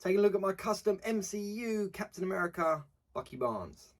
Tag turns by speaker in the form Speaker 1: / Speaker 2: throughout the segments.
Speaker 1: Take a look at my custom MCU Captain America Bucky Barnes.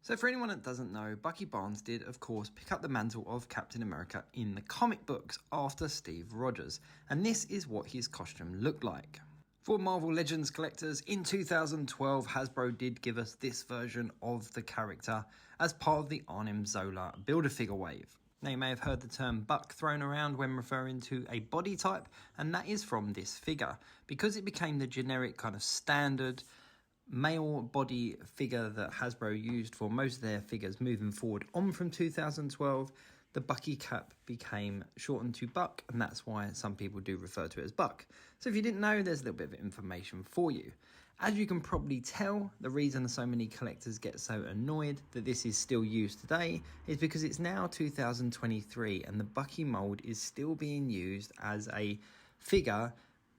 Speaker 1: So for anyone that doesn't know, Bucky Barnes did, of course, pick up the mantle of Captain America in the comic books after Steve Rogers, and this is what his costume looked like. For Marvel Legends collectors, in 2012, Hasbro did give us this version of the character as part of the Arnim Zola Build-A-Figure wave. Now you may have heard the term buck thrown around when referring to a body type, and that is from this figure, because it became the generic kind of standard male body figure that Hasbro used for most of their figures moving forward on from 2012. The Bucky cap became shortened to Buck, and that's why some people do refer to it as Buck. So if you didn't know, there's a little bit of information for you. As you can probably tell, the reason so many collectors get so annoyed that this is still used today is because it's now 2023 and the Bucky mold is still being used as a figure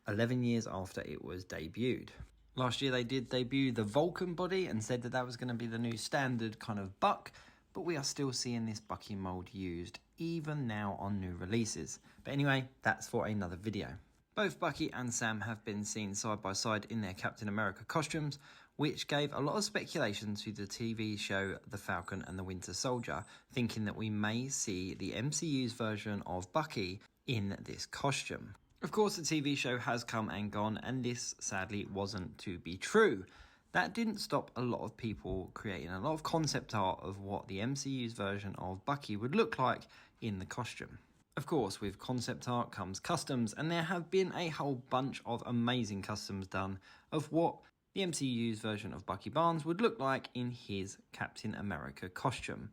Speaker 1: 11 years after it was debuted. Last year they did debut the Vulcan body and said that that was going to be the new standard kind of Buck, but we are still seeing this Bucky mold used even now on new releases. But anyway, that's for another video. Both Bucky and Sam have been seen side by side in their Captain America costumes, which gave a lot of speculation to the TV show The Falcon and the Winter Soldier, thinking that we may see the MCU's version of Bucky in this costume. Of course, the TV show has come and gone, and this sadly wasn't to be true. That didn't stop a lot of people creating a lot of concept art of what the MCU's version of Bucky would look like in the costume. Of course, with concept art comes customs, and there have been a whole bunch of amazing customs done of what the MCU's version of Bucky Barnes would look like in his Captain America costume.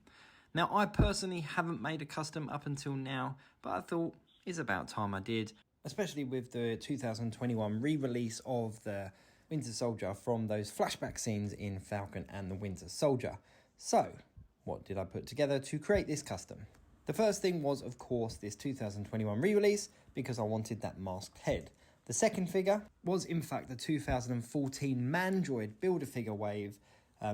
Speaker 1: Now, I personally haven't made a custom up until now, but I thought it's about time I did, especially with the 2021 re-release of the Winter Soldier from those flashback scenes in Falcon and the Winter Soldier. So, what did I put together to create this custom? The first thing was, of course, this 2021 re-release, because I wanted that masked head. The second figure was, in fact, the 2014 Mandroid Build-A-Figure wave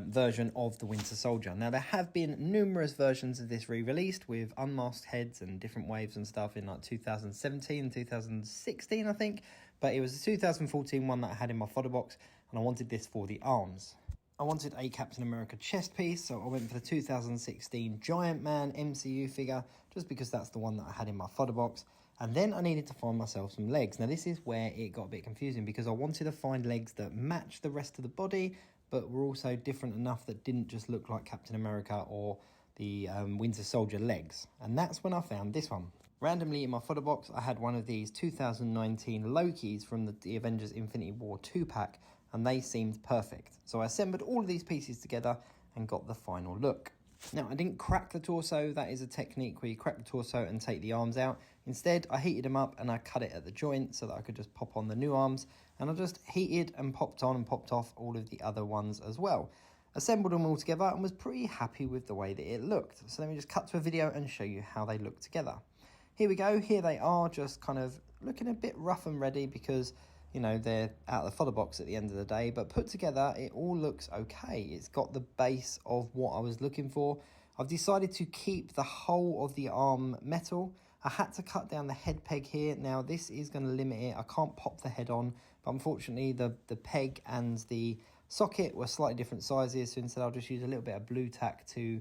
Speaker 1: version of the Winter Soldier. Now, there have been numerous versions of this re-released with unmasked heads and different waves and stuff in like 2017 and 2016, I think. But it was the 2014 one that I had in my fodder box, and I wanted this for the arms. I wanted a Captain America chest piece, so I went for the 2016 Giant Man MCU figure, just because that's the one that I had in my fodder box. And then I needed to find myself some legs. Now, this is where it got a bit confusing, because I wanted to find legs that matched the rest of the body, but were also different enough that didn't just look like Captain America or the Winter Soldier legs. And that's when I found this one. Randomly in my fodder box, I had one of these 2019 Lokis from the Avengers Infinity War 2-pack, and they seemed perfect. So I assembled all of these pieces together and got the final look. Now, I didn't crack the torso. That is a technique where you crack the torso and take the arms out. Instead, I heated them up and I cut it at the joint so that I could just pop on the new arms. And I just heated and popped on and popped off all of the other ones as well. Assembled them all together and was pretty happy with the way that it looked. So let me just cut to a video and show you how they look together. Here we go. Here they are, just kind of looking a bit rough and ready because, you know, they're out of the fodder box at the end of the day, but put together, it all looks okay. It's got the base of what I was looking for. I've decided to keep the whole of the arm metal. I had to cut down the head peg here. Now, this is going to limit it. I can't pop the head on, but unfortunately, the peg and the socket were slightly different sizes, so instead I'll just use a little bit of blue tack to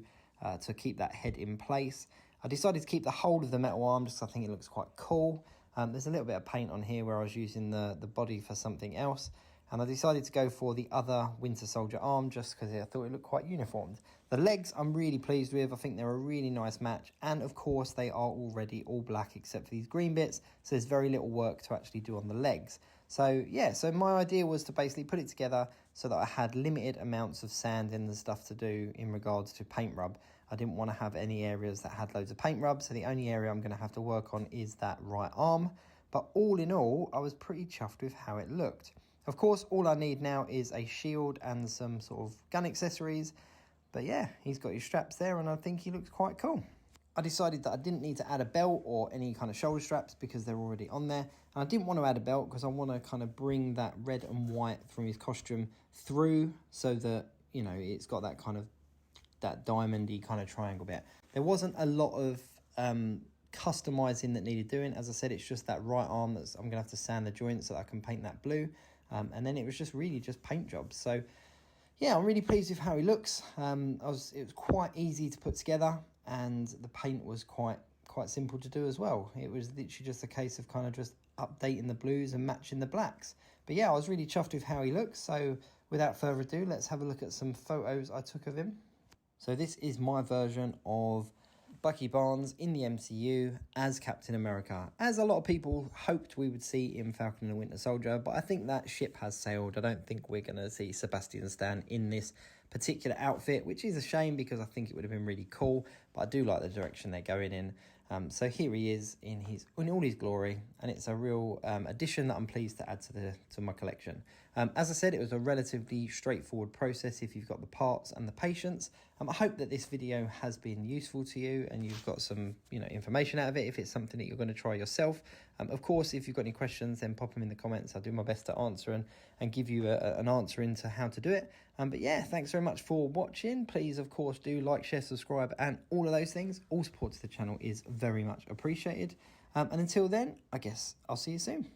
Speaker 1: keep that head in place. I decided to keep the whole of the metal arm just because I think it looks quite cool. There's a little bit of paint on here where I was using the body for something else. And I decided to go for the other Winter Soldier arm just because I thought it looked quite uniformed. The legs I'm really pleased with. I think they're a really nice match. And of course, they are already all black except for these green bits. So there's very little work to actually do on the legs. So yeah, so my idea was to basically put it together so that I had limited amounts of sand and the stuff to do in regards to paint rub. I didn't want to have any areas that had loads of paint rub. So the only area I'm going to have to work on is that right arm. But all in all, I was pretty chuffed with how it looked. Of course, all I need now is a shield and some sort of gun accessories. But yeah, he's got his straps there and I think he looks quite cool. I decided that I didn't need to add a belt or any kind of shoulder straps because they're already on there. And I didn't want to add a belt because I want to kind of bring that red and white from his costume through so that, you know, it's got that kind of, that diamondy kind of triangle bit. There wasn't a lot of customizing that needed doing. As I said, it's just that right arm I'm going to have to sand the joint so that I can paint that blue. And then it was just really just paint jobs. So yeah, I'm really pleased with how he looks. It was quite easy to put together, and the paint was quite simple to do as well. It was literally just a case of kind of just updating the blues and matching the blacks. But yeah, I was really chuffed with how he looks. So without further ado, let's have a look at some photos I took of him. So this is my version of Bucky Barnes in the MCU as Captain America, as a lot of people hoped we would see in Falcon and the Winter Soldier, but I think that ship has sailed. I don't think we're going to see Sebastian Stan in this particular outfit, which is a shame because I think it would have been really cool, but I do like the direction they're going in. So here he is in all his glory, and it's a real addition that I'm pleased to add to my collection. As I said, it was a relatively straightforward process if you've got the parts and the patience. I hope that this video has been useful to you and you've got some information out of it if it's something that you're going to try yourself. Of course, if you've got any questions, then pop them in the comments. I'll do my best to answer and give you an answer into how to do it. But yeah, thanks very much for watching. Please, of course, do like, share, subscribe, and all of those things. All support to the channel is very much appreciated. And until then, I guess I'll see you soon.